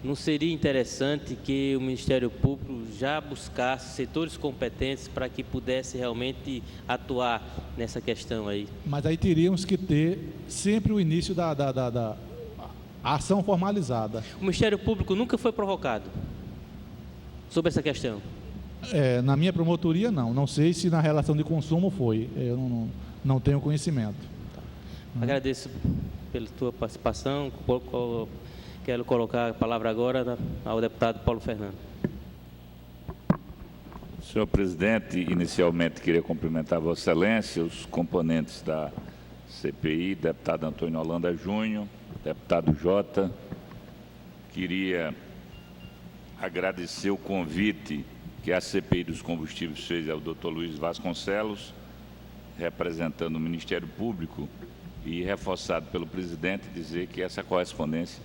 não seria interessante que o Ministério Público já buscasse setores competentes para que pudesse realmente atuar nessa questão aí? Mas aí teríamos que ter sempre o início da ação formalizada. O Ministério Público nunca foi provocado sobre essa questão? Na minha promotoria, não. Não sei se na relação de consumo foi. Eu não tenho conhecimento. Agradeço pela tua participação. Quero colocar a palavra agora ao deputado Paulo Fernando. Senhor presidente, inicialmente queria cumprimentar Vossa Excelência, os componentes da CPI, deputado Antônio Holanda Júnior, deputado Jota. Queria agradecer o convite que a CPI dos combustíveis fez ao Dr. Luiz Vasconcelos, representando o Ministério Público, e reforçado pelo presidente, dizer que essa correspondência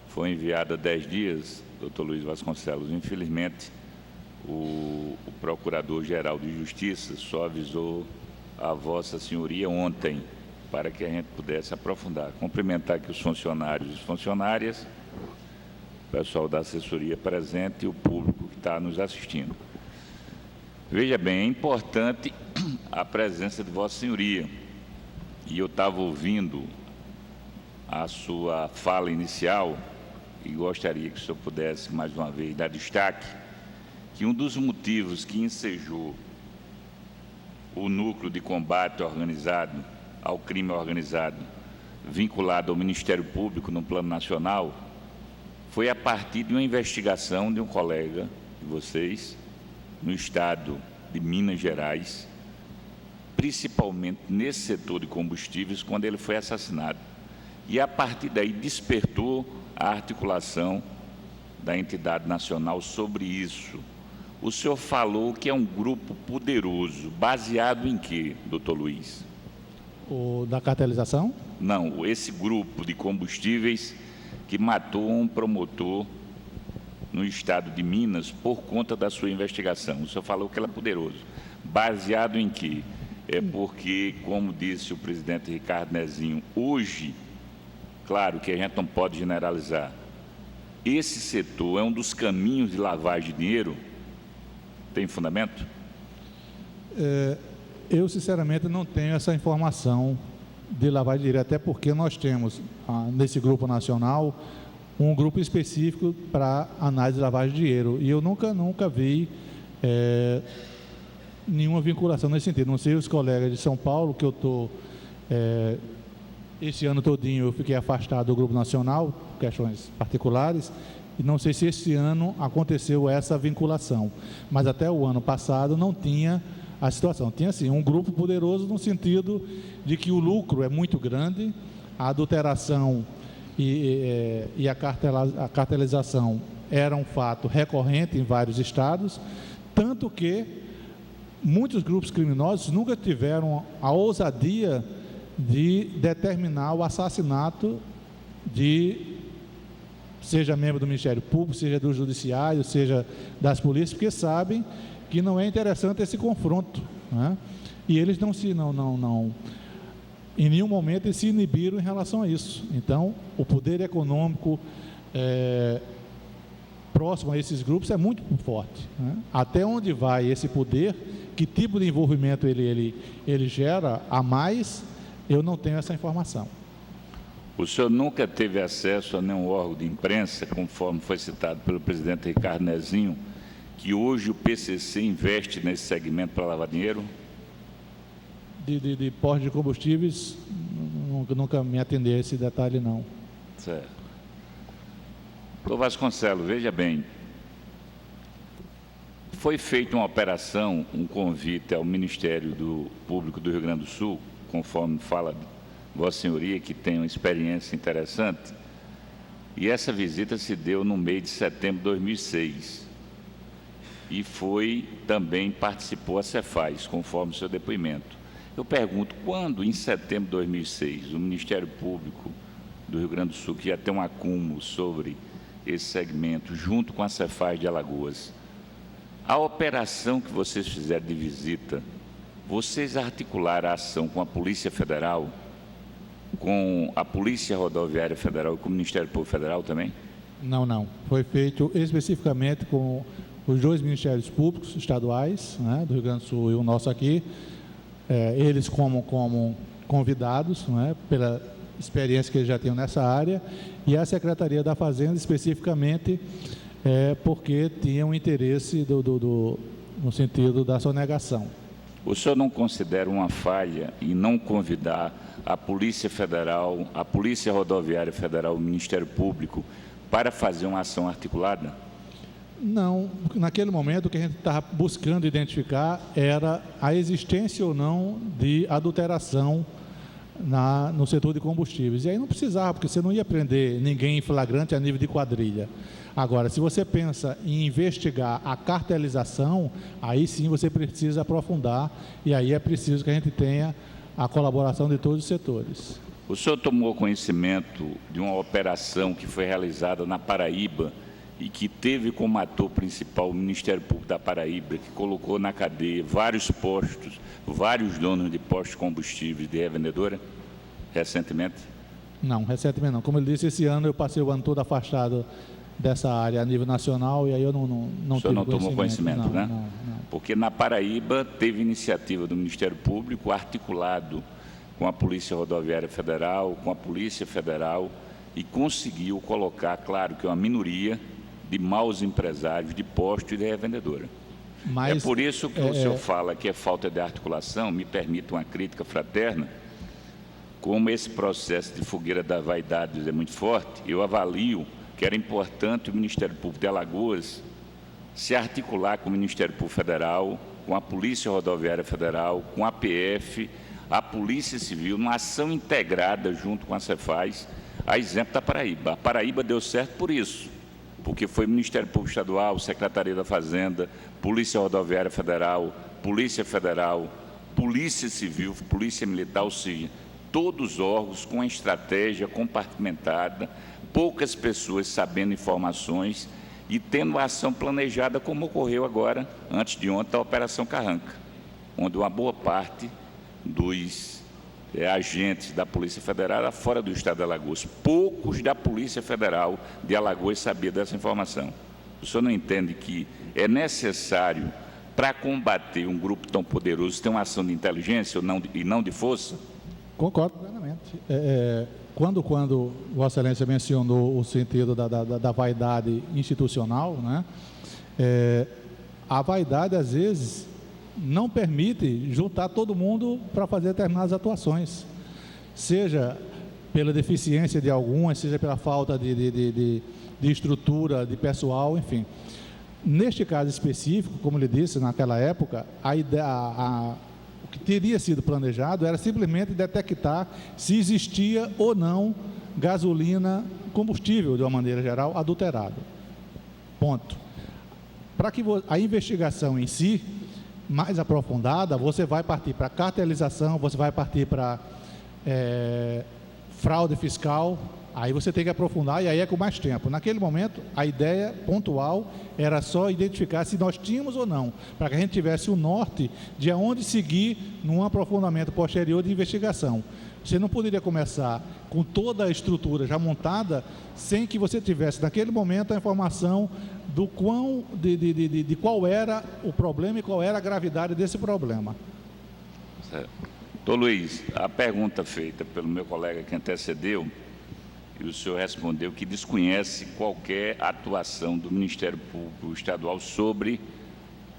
foi enviada há 10 dias, Dr. Luiz Vasconcelos. Infelizmente, o Procurador-Geral de Justiça só avisou a Vossa Senhoria ontem, para que a gente pudesse aprofundar. Cumprimentar aqui os funcionários e funcionárias, o pessoal da assessoria presente e o público que está nos assistindo. Veja bem, é importante a presença de Vossa Senhoria. E eu estava ouvindo a sua fala inicial e gostaria que o senhor pudesse, mais uma vez, dar destaque que um dos motivos que ensejou o núcleo de combate organizado ao crime organizado vinculado ao Ministério Público no plano nacional foi a partir de uma investigação de um colega de vocês no estado de Minas Gerais, principalmente nesse setor de combustíveis, quando ele foi assassinado. E a partir daí despertou a articulação da entidade nacional sobre isso. O senhor falou que é um grupo poderoso, baseado em quê, doutor Luiz? O da cartelização? Não, esse grupo de combustíveis que matou um promotor no estado de Minas por conta da sua investigação. O senhor falou que ele é poderoso. Baseado em quê? É porque, como disse o presidente Ricardo Nezinho, hoje, claro que a gente não pode generalizar, esse setor é um dos caminhos de lavagem de dinheiro? Tem fundamento? Eu, sinceramente, não tenho essa informação de lavagem de dinheiro, até porque nós temos, nesse grupo nacional, um grupo específico para análise de lavagem de dinheiro. E eu nunca vi nenhuma vinculação nesse sentido. Não sei os colegas de São Paulo, que eu estou... esse ano todinho eu fiquei afastado do grupo nacional, questões particulares, e não sei se esse ano aconteceu essa vinculação. Mas até o ano passado não tinha a situação. Tinha, assim, um grupo poderoso no sentido de que o lucro é muito grande, a adulteração e a cartelização era um fato recorrente em vários estados, tanto que muitos grupos criminosos nunca tiveram a ousadia de determinar o assassinato de, seja membro do Ministério Público, seja do Judiciário, seja das polícias, porque sabem que não é interessante esse confronto, né? E eles em nenhum momento eles se inibiram em relação a isso. Então, o poder econômico próximo a esses grupos é muito forte, né? Até onde vai esse poder, que tipo de envolvimento ele gera a mais, eu não tenho essa informação. O senhor nunca teve acesso a nenhum órgão de imprensa, conforme foi citado pelo presidente Ricardo Nezinho, que hoje o PCC investe nesse segmento para lavar dinheiro? De porte de combustíveis, nunca me atendeu a esse detalhe, não. Certo. Doutor Vasconcelos, veja bem, foi feita uma operação, um convite ao Ministério Público do Rio Grande do Sul, conforme fala Vossa Senhoria, que tem uma experiência interessante, e essa visita se deu no mês de setembro de 2006. E também participou a Cefaz, conforme o seu depoimento. Eu pergunto, quando, em setembro de 2006, o Ministério Público do Rio Grande do Sul, que ia ter um acúmulo sobre esse segmento, junto com a Cefaz de Alagoas, a operação que vocês fizeram de visita, vocês articularam a ação com a Polícia Federal, com a Polícia Rodoviária Federal e com o Ministério Público Federal também? Não. Foi feito especificamente com os 2 ministérios públicos estaduais, né, do Rio Grande do Sul e o nosso aqui, eles como convidados, né, pela experiência que eles já tinham nessa área, e a Secretaria da Fazenda especificamente porque tinha um interesse no sentido da sonegação. O senhor não considera uma falha em não convidar a Polícia Federal, a Polícia Rodoviária Federal, o Ministério Público, para fazer uma ação articulada? Não, naquele momento o que a gente estava buscando identificar era a existência ou não de adulteração no setor de combustíveis. E aí não precisava, porque você não ia prender ninguém em flagrante a nível de quadrilha. Agora, se você pensa em investigar a cartelização, aí sim você precisa aprofundar, e aí é preciso que a gente tenha a colaboração de todos os setores. O senhor tomou conhecimento de uma operação que foi realizada na Paraíba e que teve como ator principal o Ministério Público da Paraíba, que colocou na cadeia vários postos, vários donos de postos de combustíveis de revendedora, recentemente? Não, recentemente não. Como ele disse, esse ano eu passei o ano todo afastado dessa área a nível nacional e aí eu não o senhor não tomou conhecimento, né? Não. Porque na Paraíba teve iniciativa do Ministério Público articulado com a Polícia Rodoviária Federal, com a Polícia Federal, e conseguiu colocar, claro que uma minoria de maus empresários de postos e de revendedora. Mas, é por isso que o senhor fala que é falta de articulação, me permita uma crítica fraterna, como esse processo de fogueira da vaidade é muito forte, eu avalio que era importante o Ministério Público de Alagoas se articular com o Ministério Público Federal, com a Polícia Rodoviária Federal, com a PF, a Polícia Civil, numa ação integrada junto com a Cefaz, a exemplo da Paraíba. A Paraíba deu certo por isso, porque foi Ministério Público Estadual, Secretaria da Fazenda, Polícia Rodoviária Federal, Polícia Federal, Polícia Civil, Polícia Militar, ou seja, todos os órgãos com a estratégia compartimentada, poucas pessoas sabendo informações e tendo a ação planejada, como ocorreu agora, antes de ontem, a Operação Carranca, onde uma boa parte dos agentes da Polícia Federal era fora do estado de Alagoas. Poucos da Polícia Federal de Alagoas sabiam dessa informação. O senhor não entende que é necessário, para combater um grupo tão poderoso, ter uma ação de inteligência e não de força? Concordo plenamente. Quando Vossa Excelência mencionou o sentido da vaidade institucional, né, a vaidade, às vezes, não permite juntar todo mundo para fazer determinadas atuações, seja pela deficiência de algumas, seja pela falta de estrutura, de pessoal, enfim. Neste caso específico, como lhe disse, naquela época, o que teria sido planejado era simplesmente detectar se existia ou não gasolina, combustível, de uma maneira geral, adulterado. Ponto. Para que a investigação em si, mais aprofundada, você vai partir para cartelização, você vai partir para fraude fiscal, aí você tem que aprofundar e aí é com mais tempo. Naquele momento, a ideia pontual era só identificar se nós tínhamos ou não, para que a gente tivesse o norte de onde seguir num aprofundamento posterior de investigação. Você não poderia começar com toda a estrutura já montada sem que você tivesse, naquele momento, a informação do de qual era o problema e qual era a gravidade desse problema. Certo. Doutor Luiz, a pergunta feita pelo meu colega que antecedeu, e o senhor respondeu que desconhece qualquer atuação do Ministério Público Estadual sobre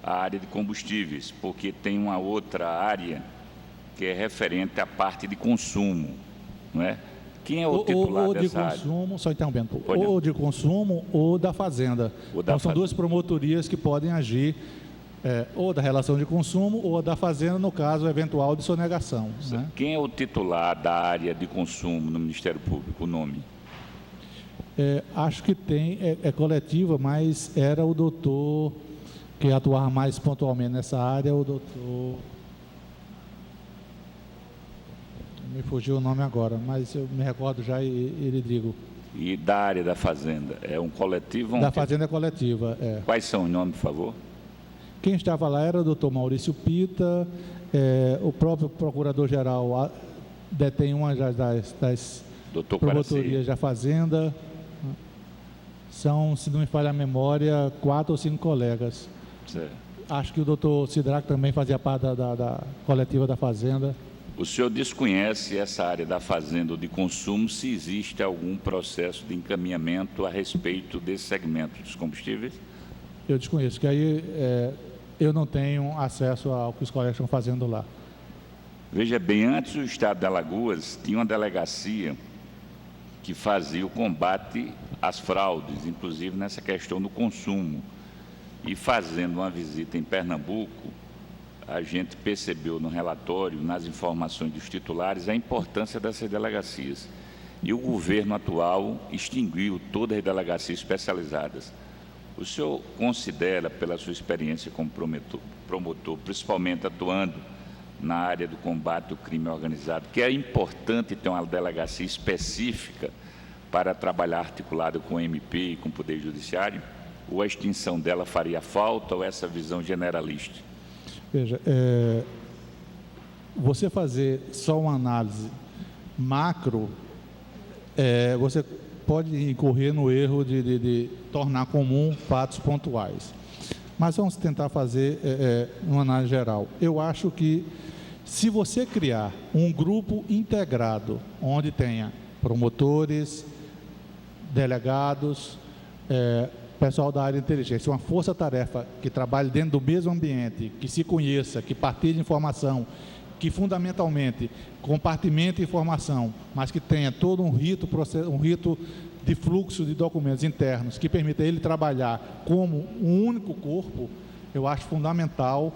a área de combustíveis, porque tem uma outra área que é referente à parte de consumo, não é? Quem é o titular dessa área? Ou de consumo, só interrompendo, ou de consumo ou da fazenda. Então, são duas promotorias que podem agir, ou da relação de consumo ou da fazenda, no caso eventual de sonegação. Né? Quem é o titular da área de consumo no Ministério Público, o nome? Acho que tem, é coletiva, mas era o doutor que atuava mais pontualmente nessa área, o doutor... Me fugiu o nome agora, mas eu me recordo já e lhe digo. E da área da Fazenda? É um coletivo? Da Fazenda é coletiva, Quais são os nomes, por favor? Quem estava lá era o doutor Maurício Pita, o próprio procurador-geral detém uma das promotorias da Fazenda. São, se não me falha a memória, 4 ou 5 colegas. Certo. Acho que o doutor Sidraque também fazia parte da coletiva da Fazenda. O senhor desconhece essa área da fazenda ou de consumo, se existe algum processo de encaminhamento a respeito desse segmento dos combustíveis? Eu desconheço, que aí eu não tenho acesso ao que os colegas estão fazendo lá. Veja bem, antes o estado de Alagoas tinha uma delegacia que fazia o combate às fraudes, inclusive nessa questão do consumo. E fazendo uma visita em Pernambuco, a gente percebeu no relatório, nas informações dos titulares, a importância dessas delegacias. E o governo atual extinguiu todas as delegacias especializadas. O senhor considera, pela sua experiência como promotor, principalmente atuando na área do combate ao crime organizado, que é importante ter uma delegacia específica para trabalhar articulado com o MP e com o Poder Judiciário? Ou a extinção dela faria falta, ou essa visão generalista? Veja, você fazer só uma análise macro, você pode incorrer no erro de tornar comum fatos pontuais. Mas vamos tentar fazer uma análise geral. Eu acho que, se você criar um grupo integrado, onde tenha promotores, delegados, pessoal da área de inteligência, uma força-tarefa que trabalhe dentro do mesmo ambiente, que se conheça, que partilhe informação, que fundamentalmente compartimente informação, mas que tenha todo um rito de fluxo de documentos internos que permita ele trabalhar como um único corpo, eu acho fundamental,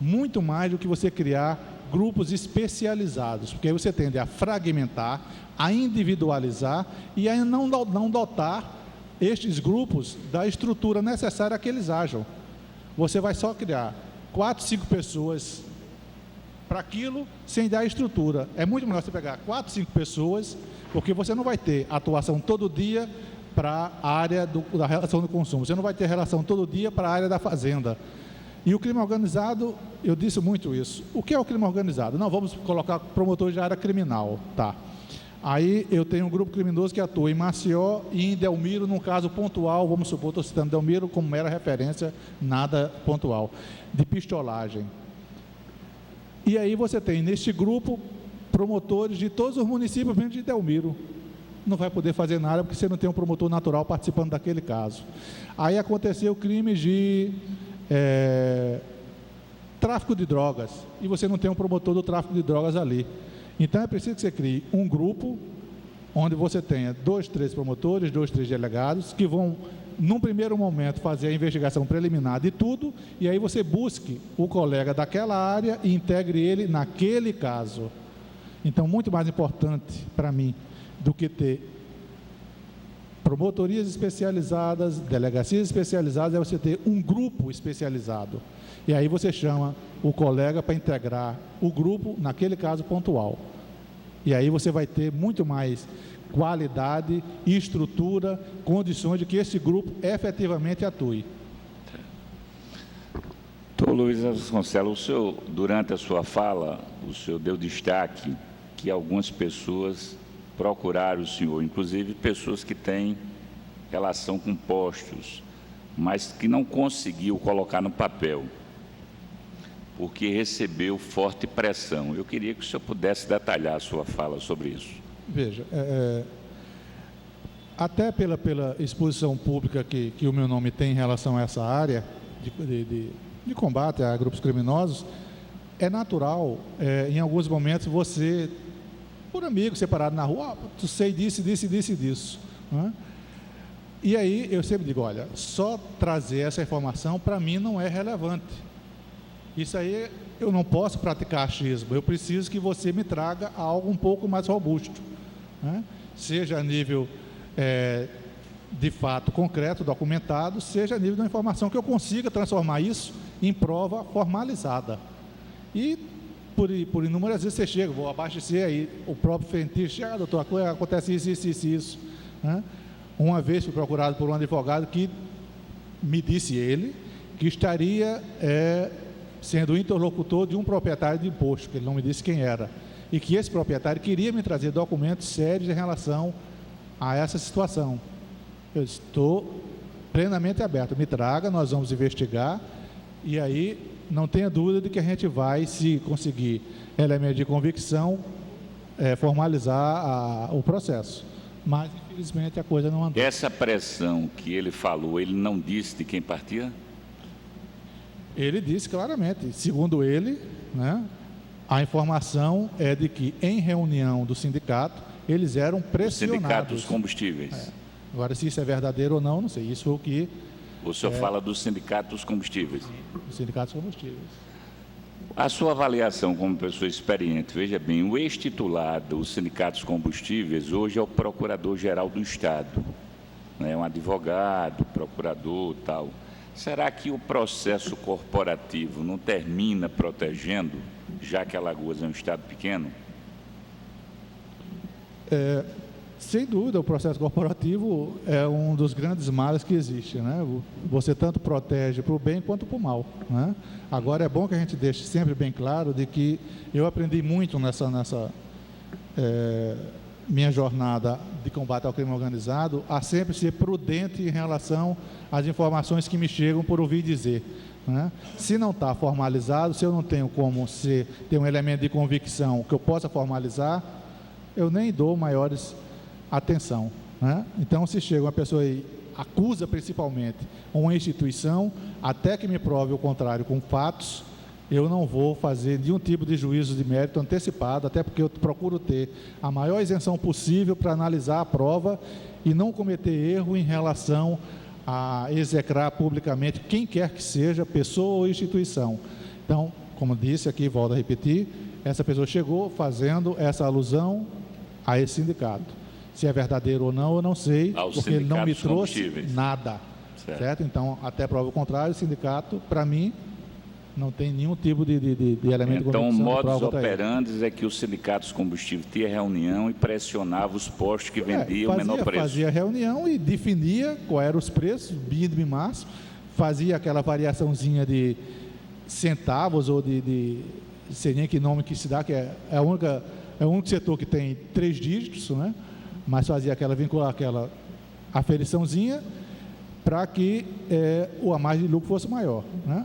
muito mais do que você criar grupos especializados, porque aí você tende a fragmentar, a individualizar e a não dotar estes grupos da estrutura necessária a que eles ajam. Você vai só criar 4, 5 pessoas para aquilo, sem dar estrutura. É muito melhor você pegar 4, 5 pessoas, porque você não vai ter atuação todo dia para a área da relação do consumo, você não vai ter relação todo dia para a área da fazenda. E o crime organizado, eu disse muito isso. O que é o crime organizado? Não, vamos colocar promotores de área criminal, tá? Aí eu tenho um grupo criminoso que atua em Maceió e em Delmiro, num caso pontual, vamos supor, estou citando Delmiro como mera referência, nada pontual, de pistolagem. E aí você tem neste grupo promotores de todos os municípios, menos de Delmiro. Não vai poder fazer nada porque você não tem um promotor natural participando daquele caso. Aí aconteceu crime de tráfico de drogas, e você não tem um promotor do tráfico de drogas ali. Então é preciso que você crie um grupo onde você tenha 2, 3 promotores, 2, 3 delegados, que vão, num primeiro momento, fazer a investigação preliminar de tudo, e aí você busque o colega daquela área e integre ele naquele caso. Então, muito mais importante para mim do que ter promotorias especializadas, delegacias especializadas, é você ter um grupo especializado. E aí você chama o colega para integrar o grupo, naquele caso pontual. E aí você vai ter muito mais qualidade, estrutura, condições de que esse grupo efetivamente atue. Doutor Luiz Vasconcelos, o senhor, durante a sua fala, o senhor deu destaque que algumas pessoas procuraram o senhor, inclusive pessoas que têm relação com postos, mas que não conseguiu colocar no papel, porque recebeu forte pressão. Eu queria que o senhor pudesse detalhar a sua fala sobre isso. Veja, até pela exposição pública que o meu nome tem em relação a essa área de combate a grupos criminosos, é natural, em alguns momentos, você, por amigo, separado na rua, tu sei disso, disso. Né? E aí eu sempre digo, olha, só trazer essa informação para mim não é relevante. Isso aí eu não posso praticar achismo, eu preciso que você me traga algo um pouco mais robusto, né? Seja a nível de fato concreto, documentado, seja a nível de uma informação que eu consiga transformar isso em prova formalizada. E por inúmeras vezes você chega, vou abastecer aí, o próprio frentista, doutor, acontece isso, né? Uma vez fui procurado por um advogado que me disse ele que estaria sendo interlocutor de um proprietário de imposto, que ele não me disse quem era, e que esse proprietário queria me trazer documentos sérios em relação a essa situação. Eu estou plenamente aberto. Me traga, nós vamos investigar e aí não tenha dúvida de que a gente vai, se conseguir elemento de convicção, formalizar o processo. Mas, infelizmente, a coisa não andou. Essa pressão que ele falou, ele não disse de quem partia? Ele disse claramente, segundo ele, né, a informação é de que, em reunião do sindicato, eles eram pressionados. Sindicato dos combustíveis. Agora, se isso é verdadeiro ou não sei. Isso foi o que... O senhor fala do Sindicato dos Combustíveis. Os sindicatos combustíveis. A sua avaliação como pessoa experiente, veja bem, o ex-titular dos Sindicatos Combustíveis hoje é o Procurador-Geral do Estado, né? Um advogado, procurador e tal. Será que o processo corporativo não termina protegendo, já que Alagoas é um estado pequeno? Sem dúvida, o processo corporativo é um dos grandes males que existe, né? Você tanto protege para o bem quanto para o mal, né? Agora, é bom que a gente deixe sempre bem claro de que eu aprendi muito nessa minha jornada de combate ao crime organizado, a sempre ser prudente em relação às informações que me chegam por ouvir dizer, né? Se não está formalizado, se eu não tenho como ter um elemento de convicção que eu possa formalizar, eu nem dou maiores atenção, né? Então, se chega uma pessoa e acusa principalmente uma instituição, até que me prove o contrário com fatos, eu não vou fazer nenhum tipo de juízo de mérito antecipado, até porque eu procuro ter a maior isenção possível para analisar a prova e não cometer erro em relação a execrar publicamente quem quer que seja, pessoa ou instituição. Então, como disse aqui, volto a repetir, essa pessoa chegou fazendo essa alusão a esse sindicato. Se é verdadeiro ou não, eu não sei, porque ele não me trouxe nada, certo? Então, até prova o contrário, o sindicato, para mim, não tem nenhum tipo de elemento de convicção. Então, o modus operandi é que os sindicatos combustíveis tinham reunião e pressionavam os postos que vendiam o menor preço. Fazia reunião e definia qual eram os preços, mínimo e máximo, fazia aquela variaçãozinha de centavos ou sei nem que nome que se dá, que é o único setor que tem 3 dígitos, né? Mas fazia aquela aferiçãozinha para que a margem de lucro fosse maior, né?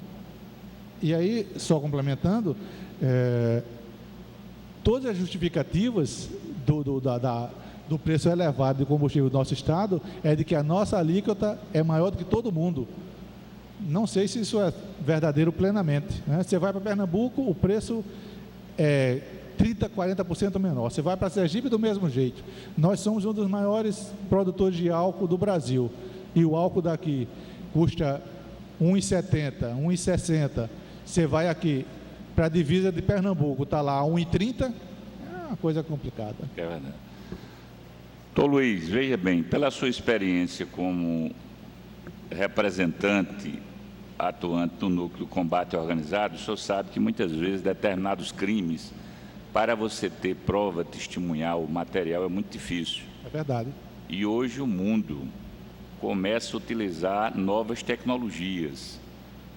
E aí, só complementando, todas as justificativas do preço elevado de combustível do nosso estado é de que a nossa alíquota é maior do que todo mundo. Não sei se isso é verdadeiro plenamente, né? Você vai para Pernambuco, o preço é 30%, 40% menor. Você vai para Sergipe do mesmo jeito. Nós somos um dos maiores produtores de álcool do Brasil. E o álcool daqui custa R$ 1,70, R$ 1,60. Você vai aqui para a divisa de Pernambuco, está lá R$ 1,30. É uma coisa complicada. É verdade. Doutor Luiz, veja bem, pela sua experiência como representante atuante do núcleo combate organizado, o senhor sabe que muitas vezes determinados crimes, para você ter prova testemunhal, material, é muito difícil. É verdade. E hoje o mundo começa a utilizar novas tecnologias.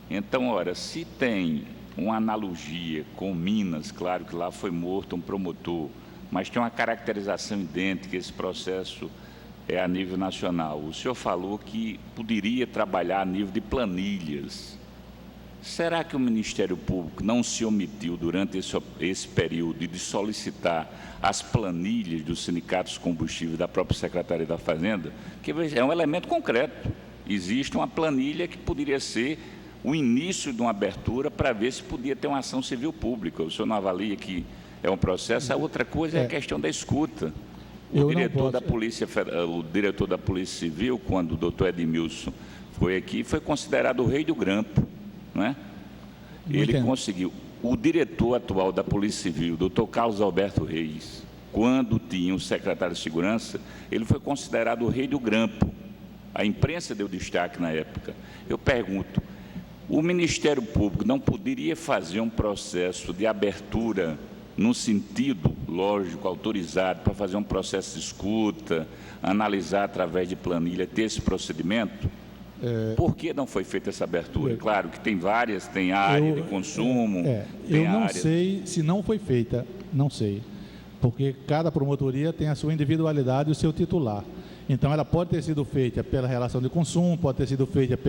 Então, ora, se tem uma analogia com Minas, claro que lá foi morto um promotor, mas tem uma caracterização idêntica, esse processo é a nível nacional. O senhor falou que poderia trabalhar a nível de planilhas. Será que o Ministério Público não se omitiu durante esse período de solicitar as planilhas dos sindicatos combustíveis da própria Secretaria da Fazenda? Que é um elemento concreto. Existe uma planilha que poderia ser o início de uma abertura para ver se podia ter uma ação civil pública. O senhor não avalia que é um processo? A outra coisa é a questão da escuta. O diretor da Polícia Civil, quando o doutor Edmilson foi aqui, foi considerado o rei do grampo, não é? Ele conseguiu. O diretor atual da Polícia Civil, doutor Carlos Alberto Reis, quando tinha o secretário de Segurança, ele foi considerado o rei do grampo. A imprensa deu destaque na época. Eu pergunto, o Ministério Público não poderia fazer um processo de abertura no sentido, lógico, autorizado, para fazer um processo de escuta, analisar através de planilha, ter esse procedimento? Por que não foi feita essa abertura? Claro que tem várias, tem área de consumo. Eu não sei se não foi feita, não sei, porque cada promotoria tem a sua individualidade e o seu titular. Então, ela pode ter sido feita pela relação de consumo, pode ter sido feita